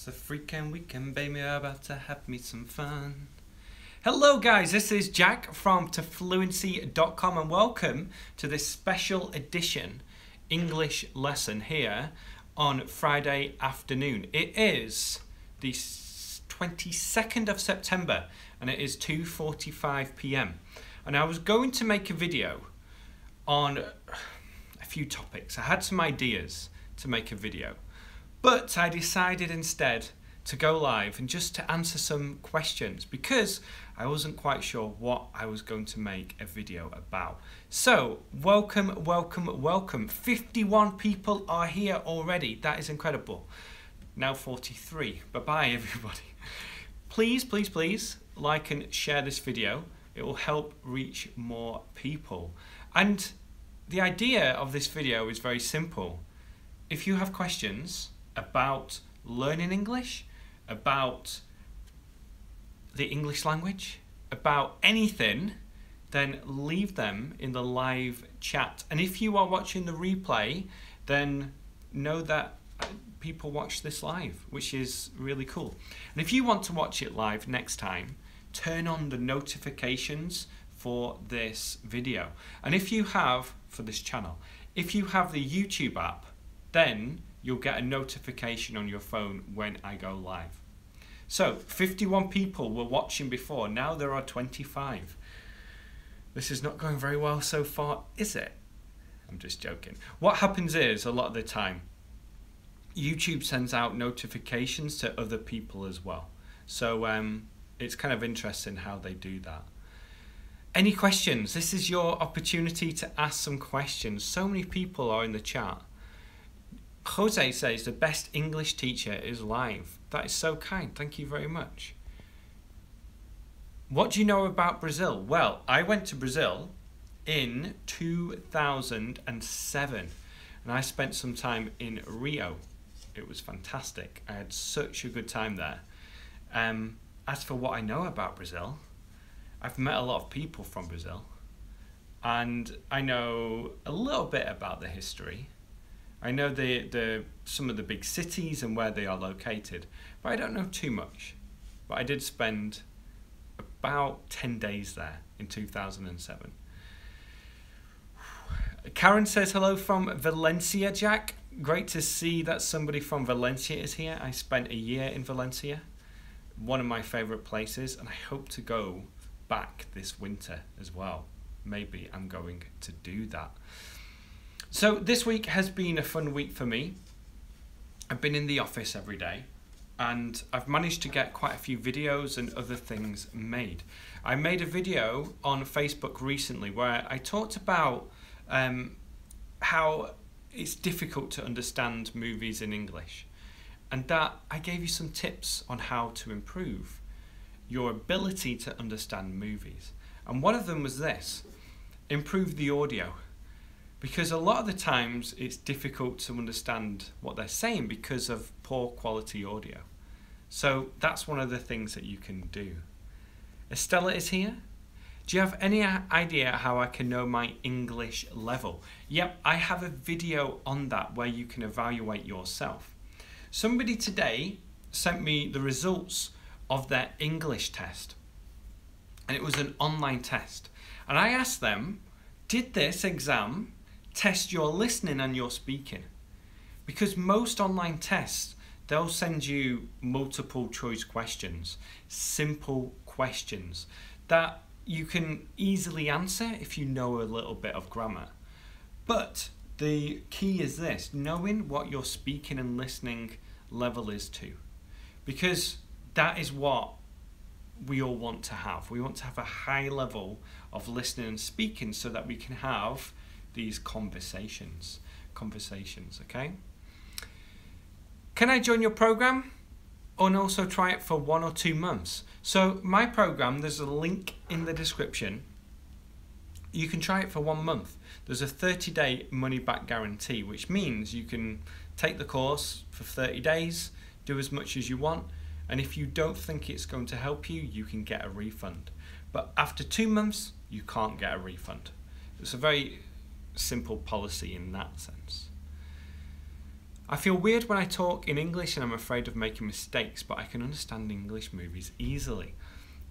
It's the freaking weekend, baby, about to have me some fun. Hello guys, this is Jack from Fluency.com and welcome to this special edition English lesson here on Friday afternoon. It is the 22nd of September and it is 2:45 p.m. and I was going to make a video on a few topics. I had some ideas to make a video, but I decided instead to go live and just to answer some questions because I wasn't quite sure what I was going to make a video about. So welcome, welcome, welcome. 51 people are here already. That is incredible. Now 43. Bye-bye everybody. Please, please, please like and share this video. It will help reach more people. And the idea of this video is very simple. If you have questions about learning English, about the English language, about anything, then leave them in the live chat. And if you are watching the replay, then know that people watch this live, which is really cool. And if you want to watch it live next time, turn on the notifications for this video. And if you have, for this channel, if you have the YouTube app, then you'll get a notification on your phone when I go live. So 51 people were watching before, now there are 25. This is not going very well so far, is it? I'm just joking. What happens is, a lot of the time, YouTube sends out notifications to other people as well. So it's kind of interesting how they do that. Any questions? This is your opportunity to ask some questions. So many people are in the chat. Jose says the best English teacher is live. That is so kind. Thank you very much. What do you know about Brazil? Well, I went to Brazil in 2007 and I spent some time in Rio. It was fantastic. I had such a good time there. As for what I know about Brazil, I've met a lot of people from Brazil and I know a little bit about the history. I know some of the big cities and where they are located, but I don't know too much. But I did spend about 10 days there in 2007. Karen says hello from Valencia, Jack. Great to see that somebody from Valencia is here. I spent a year in Valencia, one of my favorite places, and I hope to go back this winter as well. Maybe I'm going to do that. So this week has been a fun week for me. I've been in the office every day and I've managed to get quite a few videos and other things made. I made a video on Facebook recently where I talked about how it's difficult to understand movies in English, and that I gave you some tips on how to improve your ability to understand movies. And one of them was this: improve the audio. Because a lot of the times it's difficult to understand what they're saying because of poor quality audio. So that's one of the things that you can do. Estella is here. Do you have any idea how I can know my English level? Yep, I have a video on that where you can evaluate yourself. Somebody today sent me the results of their English test. And it was an online test. And I asked them, did this exam test your listening and your speaking? Because most online tests, they'll send you multiple choice questions, simple questions that you can easily answer if you know a little bit of grammar. But the key is this: knowing what your speaking and listening level is to, because that is what we all want to have. We want to have a high level of listening and speaking so that we can have these conversations, okay? Can I join your program and also try it for 1 or 2 months? So my program, there's a link in the description. You can try it for 1 month. There's a 30-day money-back guarantee, which means you can take the course for 30 days, do as much as you want, and if you don't think it's going to help you, you can get a refund. But after 2 months, you can't get a refund. It's a very simple policy in that sense. I feel weird when I talk in English and I'm afraid of making mistakes, but I can understand English movies easily.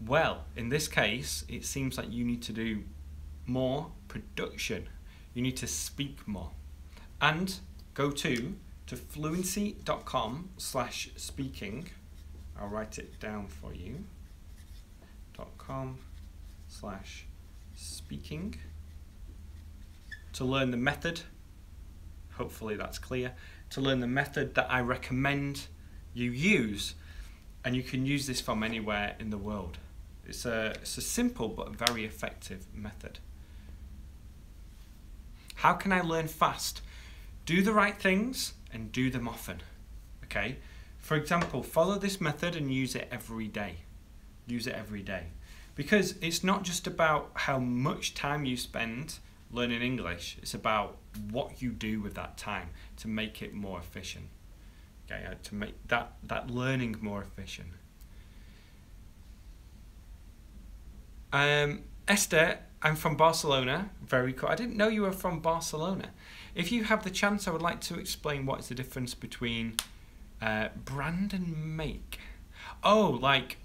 Well, in this case, it seems like you need to do more production. You need to speak more. And go to fluency.com/speaking. I'll write it down for you. .com/speaking to learn the method. Hopefully that's clear. To learn the method that I recommend you use, and you can use this from anywhere in the world. It's a simple but very effective method. How can I learn fast? Do the right things and do them often. Okay? For example, follow this method and use it every day. Use it every day. Because it's not just about how much time you spend learning English, it's about what you do with that time to make it more efficient. Okay, to make that learning more efficient. Esther, I'm from Barcelona. Very cool. I didn't know you were from Barcelona. If you have the chance, I would like to explain what is the difference between brand and make. Oh, like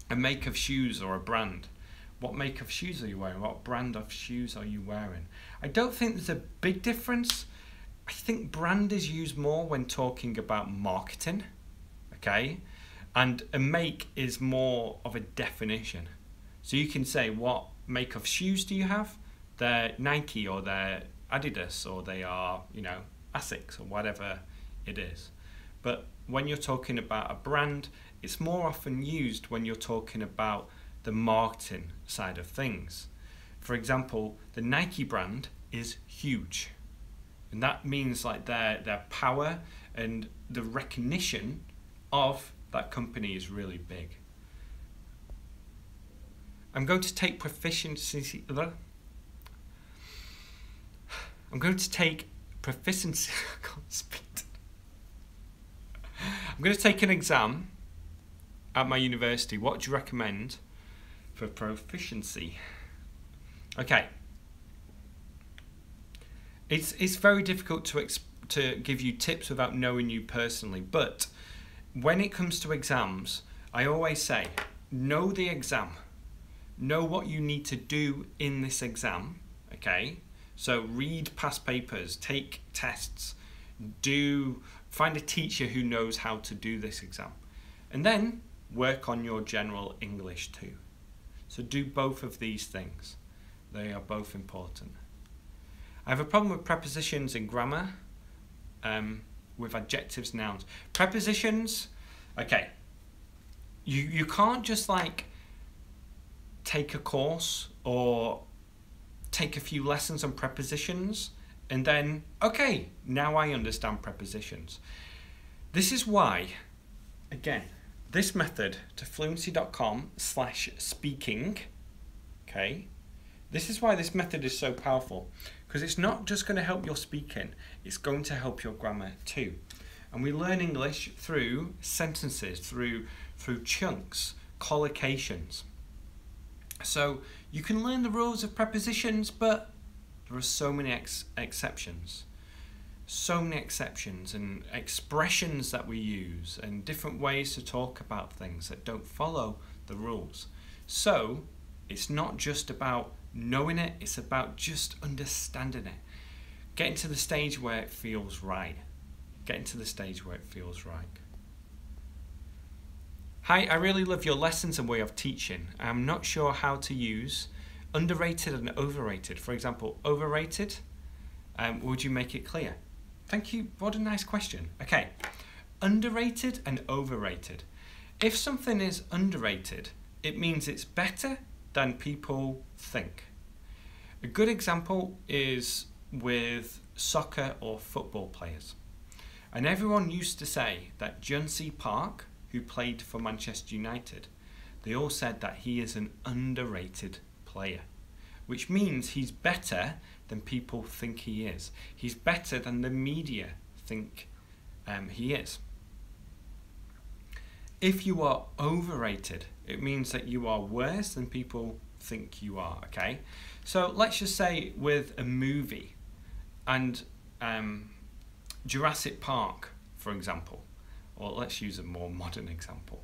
a make of shoes or a brand. What make of shoes are you wearing? What brand of shoes are you wearing? I don't think there's a big difference. I think brand is used more when talking about marketing, okay? And a make is more of a definition. So you can say, what make of shoes do you have? They're Nike or they're Adidas or they are, Asics or whatever it is. But when you're talking about a brand, it's more often used when you're talking about the marketing side of things. For example, the Nike brand is huge. And that means like their power and the recognition of that company is really big. I'm going to take proficiency. I'm going to take proficiency. I can't speak. I'm going to take an exam at my university. What do you recommend for proficiency? Okay. It's very difficult to give you tips without knowing you personally, but when it comes to exams, I always say, know the exam. Know what you need to do in this exam, okay? So read past papers, take tests, find a teacher who knows how to do this exam, and then work on your general English too. So do both of these things. They are both important. I have a problem with prepositions in grammar, with adjectives, nouns. Prepositions, okay, you can't just like take a course or take a few lessons on prepositions and then, okay, now I understand prepositions. This is why, again, this method to fluency.com/speaking, okay, this is why this method is so powerful, because it's not just going to help your speaking, it's going to help your grammar too. And we learn English through sentences, through chunks, collocations. So you can learn the rules of prepositions, but there are so many exceptions. So many exceptions and expressions that we use and different ways to talk about things that don't follow the rules. So it's not just about knowing it, it's about just understanding it. Getting to the stage where it feels right. Getting to the stage where it feels right. Hi, I really love your lessons and way of teaching. I'm not sure how to use underrated and overrated. For example, overrated, would you make it clear? Thank you, what a nice question. Okay, underrated and overrated. If something is underrated, it means it's better than people think. A good example is with soccer or football players. And everyone used to say that John-C Park, who played for Manchester United, they all said that he is an underrated player, which means he's better than people think he is. He's better than the media think he is. If you are overrated, it means that you are worse than people think you are, okay? So let's just say with a movie, and Jurassic Park, for example, or let's use a more modern example.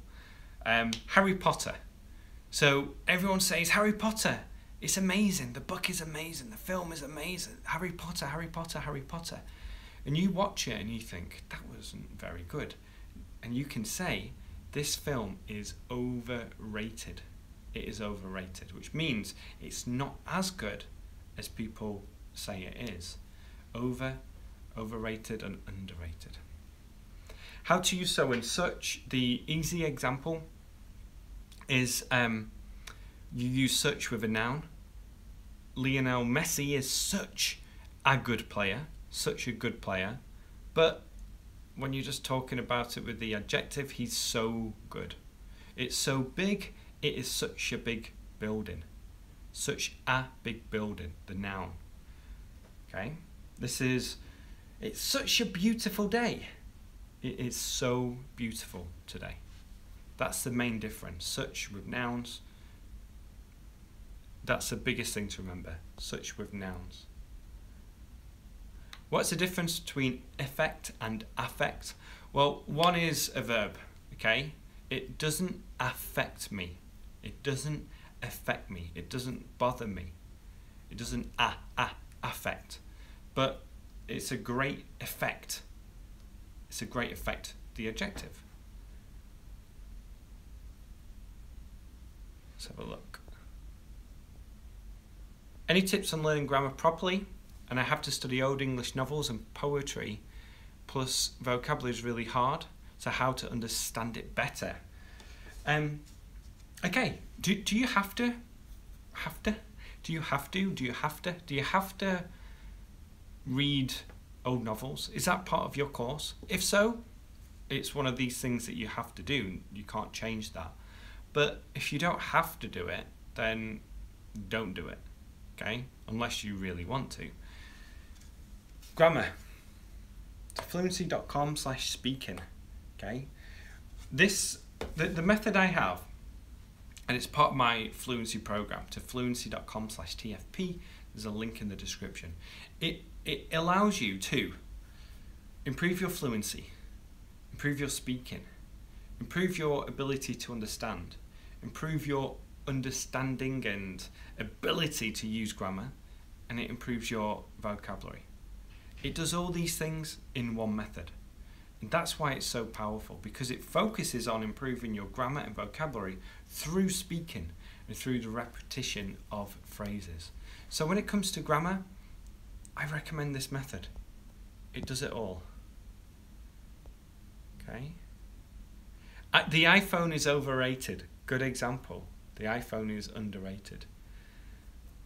Harry Potter. So everyone says Harry Potter, it's amazing, the book is amazing, the film is amazing, Harry Potter, Harry Potter, Harry Potter. And you watch it and you think, that wasn't very good. And you can say, this film is overrated. It is overrated, which means it's not as good as people say it is. Overrated and underrated. How to use so and such. The easy example is you use such with a noun. Lionel Messi is such a good player, but when you're just talking about it with the adjective, he's so good. It's so big, it is such a big building. Such a big building, the noun. Okay? It's such a beautiful day. It is so beautiful today. That's the main difference. Such with nouns. That's the biggest thing to remember. Such with nouns. What's the difference between effect and affect? Well, one is a verb, okay? It doesn't affect me. It doesn't affect me. It doesn't bother me. It doesn't affect. But it's a great effect. It's a great effect, the adjective. Let's have a look. Any tips on learning grammar properly? And I have to study old English novels and poetry, plus vocabulary is really hard, so how to understand it better. Okay, do you have to? Do you have to read old novels? Is that part of your course? If so, it's one of these things that you have to do. You can't change that. But if you don't have to do it, then don't do it, okay? Unless you really want to. Grammar. Fluency.com/speaking, okay? The method I have, and it's part of my Fluency program, to fluency.com/TFP. There's a link in the description. It allows you to improve your fluency, improve your speaking, improve your ability to understand, improve your understanding and ability to use grammar, and it improves your vocabulary. It does all these things in one method. And that's why it's so powerful, because it focuses on improving your grammar and vocabulary through speaking and through the repetition of phrases. So when it comes to grammar, I recommend this method. It does it all. Okay? The iPhone is overrated. Good example. The iPhone is underrated.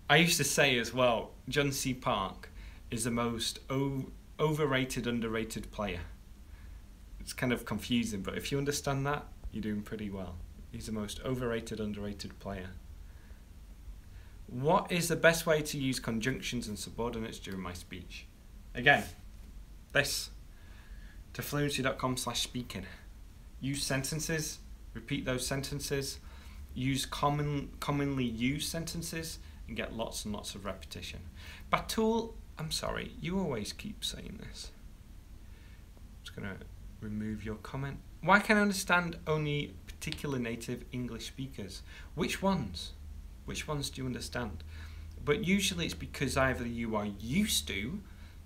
I used to say as well, John C. Park is the most overrated, underrated player. It's kind of confusing, but if you understand that, you're doing pretty well. He's the most overrated, underrated player. What is the best way to use conjunctions and subordinates during my speech? Again, this, to fluency.com/speaking. Use sentences, repeat those sentences, use commonly used sentences, and get lots and lots of repetition. Batul, I'm sorry, you always keep saying this. I'm just going to remove your comment. Why can I understand only particular native English speakers? Which ones? Which ones do you understand? But usually it's because either you are used to,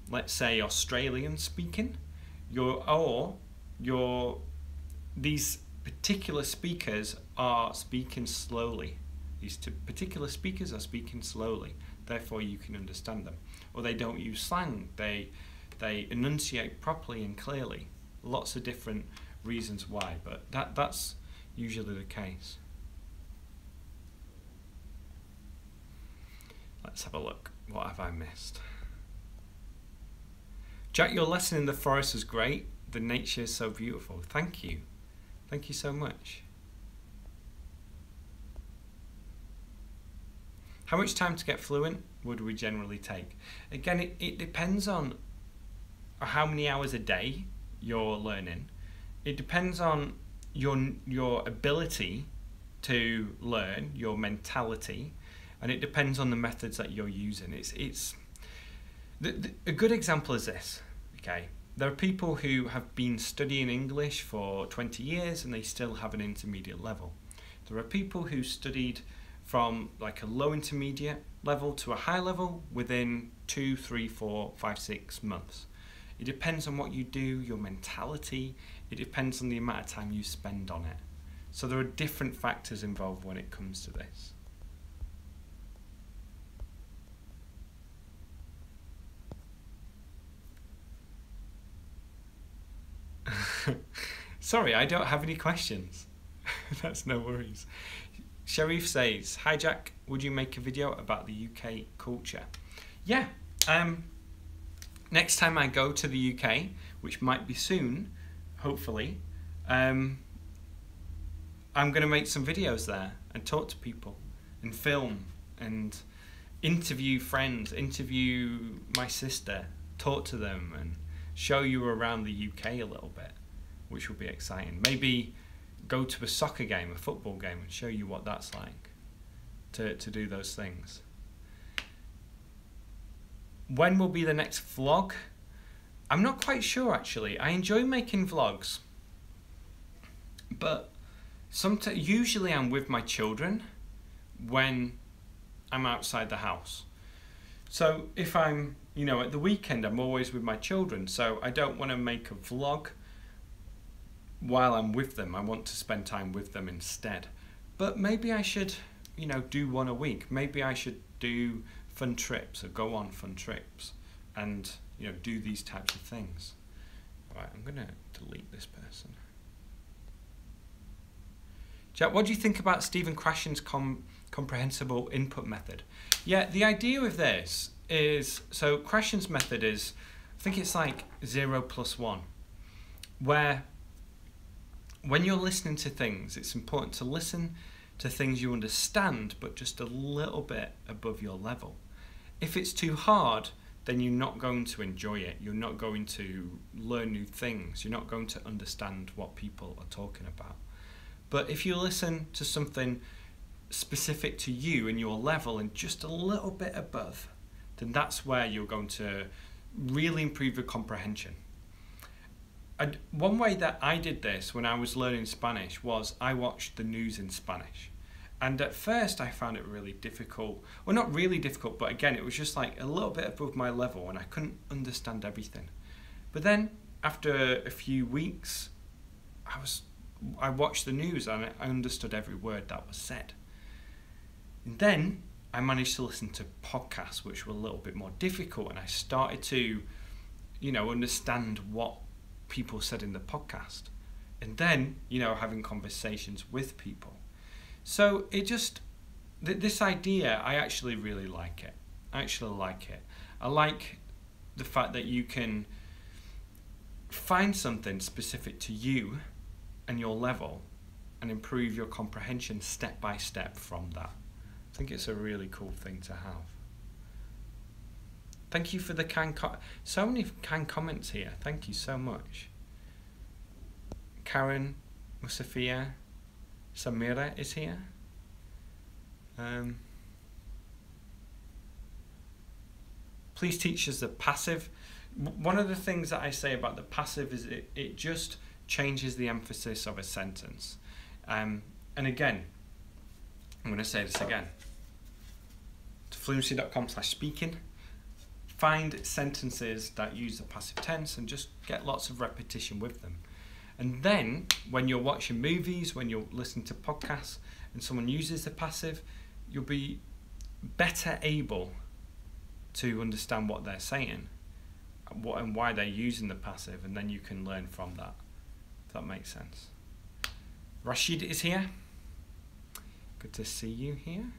let's say, Australian speaking, these particular speakers are speaking slowly. These particular speakers are speaking slowly, therefore you can understand them. Or they don't use slang, they enunciate properly and clearly. Lots of different reasons why, but that's usually the case. Let's have a look. What have I missed? Jack, your lesson in the forest was great. The nature is so beautiful. Thank you. Thank you so much. How much time to get fluent would we generally take? Again, it depends on how many hours a day you're learning. It depends on your ability to learn, your mentality, and it depends on the methods that you're using. A good example is this, okay? There are people who have been studying English for 20 years and they still have an intermediate level. There are people who studied from like a low intermediate level to a high level within 2, 3, 4, 5, 6 months. It depends on what you do, your mentality. It depends on the amount of time you spend on it. So there are different factors involved when it comes to this. Sorry, I don't have any questions. That's no worries. Sharif says, "Hi Jack, would you make a video about the UK culture?" Yeah, next time I go to the UK, which might be soon, hopefully, I'm going to make some videos there and talk to people and film and interview friends, interview my sister, talk to them and show you around the UK a little bit, which will be exciting. Maybe go to a soccer game, a football game, and show you what that's like to do those things. When will be the next vlog? I'm not quite sure actually. I enjoy making vlogs, but usually I'm with my children when I'm outside the house. So if I'm, at the weekend, I'm always with my children, so I don't want to make a vlog while I'm with them. I want to spend time with them instead. But maybe I should, do one a week. Maybe I should do fun trips or go on fun trips and, do these types of things. Right, I'm going to delete this person. Jack, what do you think about Stephen Krashen's comprehensible input method? Yeah, the idea with this is, so Krashen's method is, I think it's like 0 + 1, where when you're listening to things, it's important to listen to things you understand, but just a little bit above your level. If it's too hard, then you're not going to enjoy it. You're not going to learn new things. You're not going to understand what people are talking about. But if you listen to something specific to you and your level and just a little bit above, then that's where you're going to really improve your comprehension. One way that I did this when I was learning Spanish was I watched the news in Spanish. And at first I found it really difficult. Well, not really difficult, but again, it was just like a little bit above my level and I couldn't understand everything. But then after a few weeks, I watched the news and I understood every word that was said. And then I managed to listen to podcasts which were a little bit more difficult, and I started to, understand what people said in the podcast. And then, having conversations with people. So it just, this idea, I actually really like it. I like the fact that you can find something specific to you and your level and improve your comprehension step by step from that. I think it's a really cool thing to have. Thank you for the so many kind comments here. Thank you so much. Karen, Musafia, Samira is here. Please teach us the passive. One of the things that I say about the passive is it just changes the emphasis of a sentence. And again, I'm going to say this again. To fluency.com/speaking. Find sentences that use the passive tense and just get lots of repetition with them. And then when you're watching movies, when you're listening to podcasts and someone uses the passive, you'll be better able to understand what they're saying and why they're using the passive, and then you can learn from that, if that makes sense. Rashid is here. Good to see you here.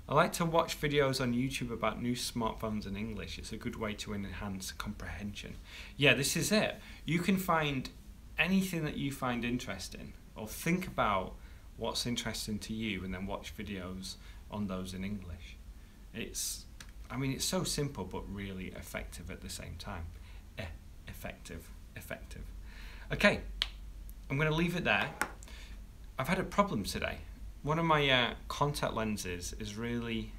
I like to watch videos on YouTube about new smartphones and English. It's a good way to enhance comprehension. Yeah, this is it. You can find anything that you find interesting, or think about what's interesting to you and then watch videos on those in English. It's so simple but really effective at the same time. Effective. Okay, I'm going to leave it there. I've had a problem today. One of my contact lenses is really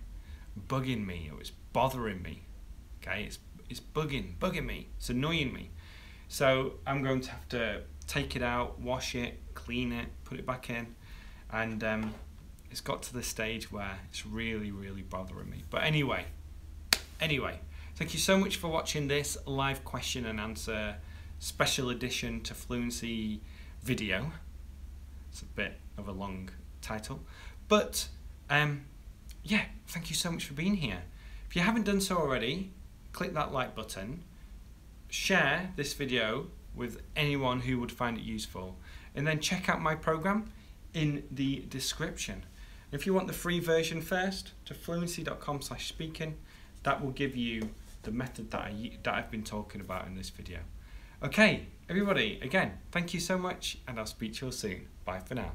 bugging me. It's bothering me. Okay, is bugging me. It's annoying me. So I'm going to have to take it out, wash it, clean it, put it back in, and it's got to the stage where it's really bothering me. But anyway, thank you so much for watching this live question and answer special edition to Fluency video. It's a bit of a long title, but yeah, thank you so much for being here. If you haven't done so already, click that like button, share this video with anyone who would find it useful, and then check out my program in the description. If you want the free version first, to fluency.com/speaking, that will give you the method that I've been talking about in this video. Okay, everybody, again, thank you so much, and I'll speak to you all soon. Bye for now.